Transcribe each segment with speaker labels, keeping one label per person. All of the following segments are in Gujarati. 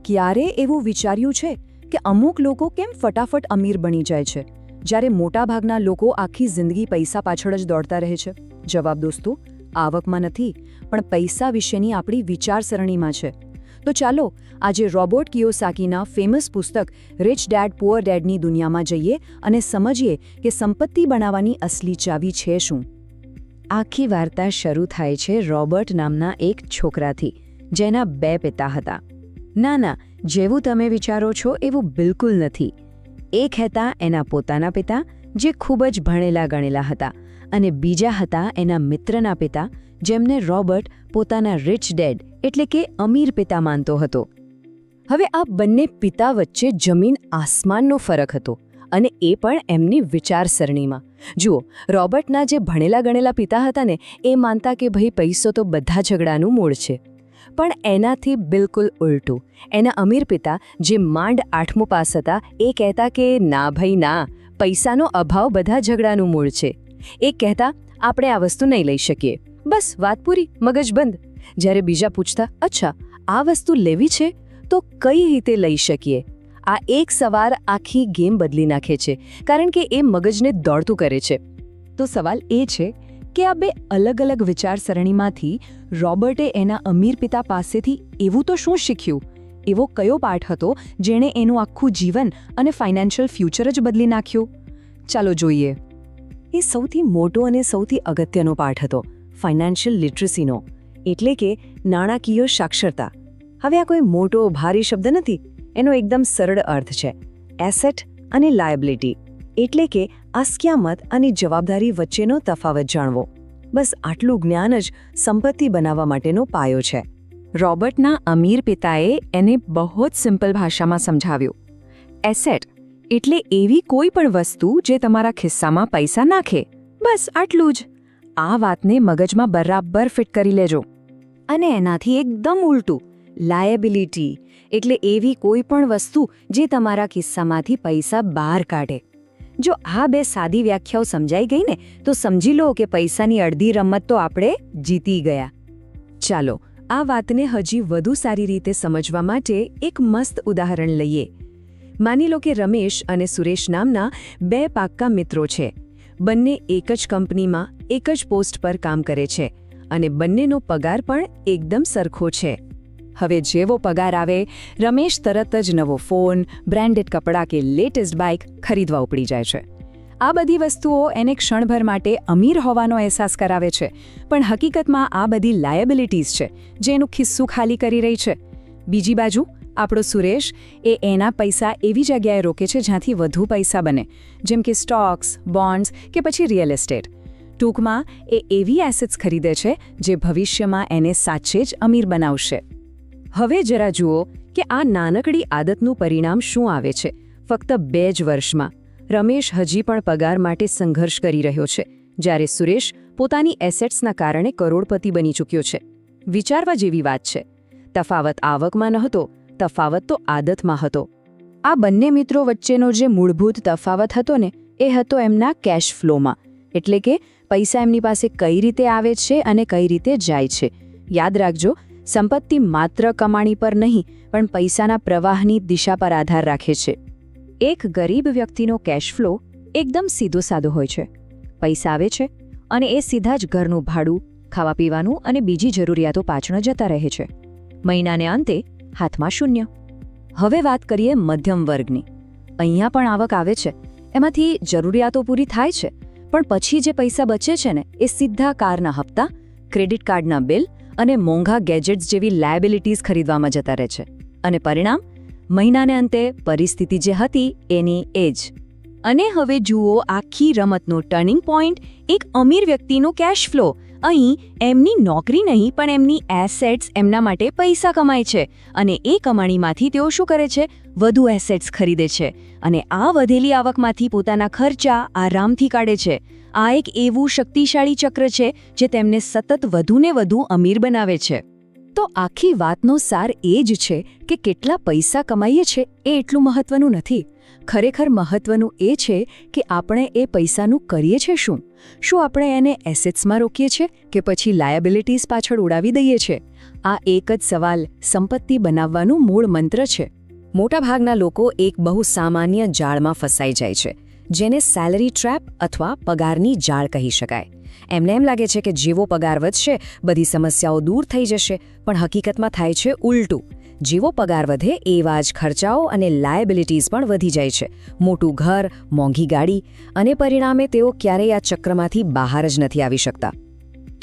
Speaker 1: ક્યારે એવું વિચાર્યું છે કે અમુક લોકો કેમ ફટાફટ અમીર બની જાય છે જ્યારે મોટાભાગના લોકો આખી જિંદગી પૈસા પાછળ જ દોડતા રહે છે? જવાબ દોસ્તો, આવકમાં નથી, પણ પૈસા વિશેની આપણી વિચારસરણીમાં છે. તો ચાલો આજે રોબર્ટ કિયોસાકીના ફેમસ પુસ્તક રિચ ડેડ પુઅર ડેડની દુનિયામાં જઈએ અને સમજીએ કે સંપત્તિ બનાવવાની અસલી ચાવી છે શું. આખી વાર્તા શરૂ થાય છે રોબર્ટ નામના એક છોકરાથી, જેના 2 પિતા હતા. ના, જેવું તમે વિચારો છો એવું બિલકુલ નથી. એક હતા એના પોતાના પિતા, જે ખૂબ જ ભણેલા ગણેલા હતા, અને બીજા હતા એના મિત્રના પિતા, જેમને રોબર્ટ પોતાના રિચ ડેડ એટલે કે અમીર પિતા માનતો હતો. હવે આ બંને પિતા વચ્ચે જમીન આસમાનનો ફરક હતો, અને એ પણ એમની વિચારસરણીમાં. જુઓ, રોબર્ટના જે ભણેલા ગણેલા પિતા હતા ને, એ માનતા કે ભાઈ પૈસો તો બધા ઝઘડાનું મૂળ છે. પણ એનાથી બિલકુલ ઉલટું, એના અમીર પિતા, જે માંડ 8મું પાસ હતા, એ કહેતા કે ના ભાઈ ના, પૈસાનો અભાવ બધા ઝઘડાનું મૂળ છે. એ કહેતા આપણે આ વસ્તુ નહીં લઈ શકીએ, બસ વાત પૂરી, મગજ બંધ. જ્યારે બીજા પૂછતા, અચ્છા આ વસ્તુ લેવી છે તો કઈ રીતે લઈ શકીએ? આ એક સવાલ આખી ગેમ બદલી નાખે છે, કારણ કે એ મગજને દોડતું કરે છે. તો સવાલ એ છે કે આ 2 અલગ અલગ વિચારસરણીમાંથી રોબર્ટે એના અમીર પિતા પાસેથી એવું તો શું શીખ્યું? એવો કયો પાઠ હતો જેણે એનું આખું જીવન અને ફાઇનાન્શિયલ ફ્યુચર જ બદલી નાખ્યું? ચાલો જોઈએ. એ સૌથી મોટો અને સૌથી અગત્યનો પાઠ હતો ફાઇનાન્શિયલ લિટરસીનો, એટલે કે નાણાકીય સાક્ષરતા. હવે આ કોઈ મોટો ભારી શબ્દ નથી, એનો એકદમ સરળ અર્થ છે એસેટ અને લાયબિલિટી, એટલે કે આસ્કિયામત અને જવાબદારી વચ્ચેનો તફાવત જાણવો. બસ આટલું જ્ઞાન જ સંપત્તિ બનાવવા માટેનો પાયો છે. રોબર્ટના અમીર પિતાએ એને બહુ જ સિમ્પલ ભાષામાં સમજાવ્યું. એસેટ એટલે એવી કોઈ પણ વસ્તુ જે તમારા ખિસ્સામાં પૈસા નાખે, બસ આટલું જ. આ વાતને મગજમાં બરાબર ફિટ કરી લેજો. અને એનાથી એકદમ ઉલટું, લાયબિલિટી એટલે એવી કોઈ પણ વસ્તુ જે તમારા ખિસ્સામાંથી પૈસા બહાર કાઢે. જો આ 2 સાદી વ્યાખ્યાઓ સમજાઈ ગઈ ને, તો સમજી લો કે પૈસાની અડધી રમત તો આપણે જીતી ગયા. ચાલો આ વાતને હજી વધુ સારી રીતે સમજવા માટે એક મસ્ત ઉદાહરણ લઈએ. માની લો કે રમેશ અને સુરેશ નામના 2 પાક્કા મિત્રો છે. બંને એક જ કંપનીમાં એક જ પોસ્ટ પર કામ કરે છે, અને બંનેનો પગાર પણ એકદમ સરખો છે. હવે જેવો પગાર આવે, રમેશ તરત જ નવો ફોન, બ્રાન્ડેડ કપડાં કે લેટેસ્ટ બાઇક ખરીદવા ઉપડી જાય છે. આ બધી વસ્તુઓ એને ક્ષણભર માટે અમીર હોવાનો અહેસાસ કરાવે છે, પણ હકીકતમાં આ બધી લાયબિલિટીઝ છે જે એનું ખિસ્સું ખાલી કરી રહી છે. બીજી બાજુ આપણો સુરેશ એના પૈસા એવી જગ્યાએ રોકે છે જ્યાંથી વધુ પૈસા બને, જેમ કે સ્ટોક્સ, બોન્ડ્સ કે પછી રિયલ એસ્ટેટ. ટૂંકમાં એ એવી એસેટ્સ ખરીદે છે જે ભવિષ્યમાં એને સાચે જ અમીર બનાવશે. હવે જરા જુઓ કે આ નાનકડી આદતનું પરિણામ શું આવે છે. ફક્ત 2 જ વર્ષમાં રમેશ હજી પણ પગાર માટે સંઘર્ષ કરી રહ્યો છે, જ્યારે સુરેશ પોતાની એસેટ્સના કારણે કરોડપતિ બની ચૂક્યો છે. વિચારવા જેવી વાત છે. તફાવત આવકમાં નહોતો, તફાવત તો આદતમાં હતો. આ બંને મિત્રો વચ્ચેનો જે મૂળભૂત તફાવત હતો ને, એ હતો એમના કેશ ફ્લોમાં, એટલે કે પૈસા એમની પાસે કઈ રીતે આવે છે અને કઈ રીતે જાય છે. યાદ રાખજો, સંપત્તિ માત્ર કમાણી પર નહીં, પણ પૈસાના પ્રવાહની દિશા પર આધાર રાખે છે. એક ગરીબ વ્યક્તિનો કેશ ફ્લો એકદમ સીધો સાદો હોય છે. પૈસા આવે છે અને એ સીધા જ ઘરનું ભાડું, ખાવા પીવાનું અને બીજી જરૂરિયાતો પાછળ જતા રહે છે. મહિનાને અંતે હાથમાં શૂન્ય. હવે વાત કરીએ મધ્યમ વર્ગની. અહીંયા પણ આવક આવે છે, એમાંથી જરૂરિયાતો પૂરી થાય છે, પણ પછી જે પૈસા બચે છે ને, એ સીધા કારના હપ્તા, ક્રેડિટ કાર્ડના બિલ અને મોંઘા ગેજેટ્સ જેવી લાયબિલિટીઝ ખરીદવામાં જતા રહે છે. અને પરિણામ, મહિનાને અંતે પરિસ્થિતિ જે હતી એની એ જ. અને હવે જુઓ આખી રમતનો ટર્નિંગ પોઈન્ટ, એક અમીર વ્યક્તિનો કેશ ફ્લો. અહીં એમની નોકરી નહીં, પણ એમની એસેટ્સ એમના માટે પૈસા કમાય છે, અને એ કમાણીમાંથી તેઓ શું કરે છે? વધુ એસેટ્સ ખરીદે છે, અને આ વધેલી આવકમાંથી પોતાના ખર્ચા આરામથી કાઢે છે. આ એક એવું શક્તિશાળી ચક્ર છે જે તેમને સતત વધુને વધુ અમીર બનાવે છે. તો આખી વાતનો સાર એ જ છે કે કેટલા પૈસા કમાઈએ છે એ એટલું મહત્વનું નથી. ખરેખર મહત્વનું એ છે કે આપણે એ પૈસાનું કરીએ છીએ શું. શું આપણે એને એસેટ્સમાં રોકીએ છીએ કે પછી લાયબિલિટીઝ પાછળ ઉડાવી દઈએ છીએ? આ એક જ સવાલ સંપત્તિ બનાવવાનું મૂળ મંત્ર છે. મોટાભાગના લોકો એક બહુ સામાન્ય જાળમાં ફસાઈ જાય છે, જેને સેલરી ટ્રેપ અથવા પગારની જાળ કહી શકાય. એમને એમ લાગે છે કે જેવો પગાર વધશે બધી સમસ્યાઓ દૂર થઈ જશે, પણ હકીકતમાં થાય છે ઉલટું. જેવો પગાર વધે એવા જ ખર્ચાઓ અને લાયબિલિટીઝ પણ વધી જાય છે. મોટું ઘર, મોંઘી ગાડી, અને પરિણામે તેઓ ક્યારેય આ ચક્રમાંથી બહાર જ નથી આવી શકતા.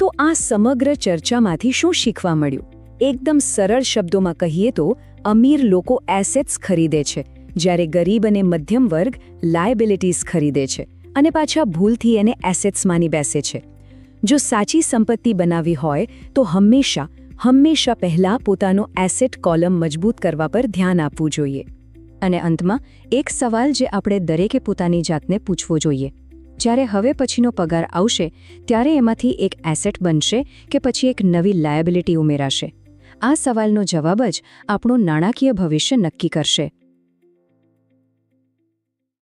Speaker 1: તો આ સમગ્ર ચર્ચામાંથી શું શીખવા મળ્યું? એકદમ સરળ શબ્દોમાં કહીએ તો અમીર લોકો એસેટ્સ ખરીદે છે, જ્યારે ગરીબ અને મધ્યમ વર્ગ લાયબિલિટીઝ ખરીદે છે અને પાછા ભૂલથી એને એસેટ્સ માની બેસે છે. જો સાચી સંપત્તિ બનાવવી હોય તો હંમેશા પહેલાં પોતાનો એસેટ કોલમ મજબૂત કરવા પર ધ્યાન આપવું જોઈએ. અને અંતમાં એક સવાલ જે આપણે દરેકે પોતાની જાતને પૂછવો જોઈએ: જ્યારે હવે પછીનો પગાર આવશે ત્યારે એમાંથી એક એસેટ બનશે કે પછી એક નવી લાયબિલિટી ઉમેરાશે? આ સવાલનો જવાબ જ આપણું નાણાકીય ભવિષ્ય નક્કી કરશે.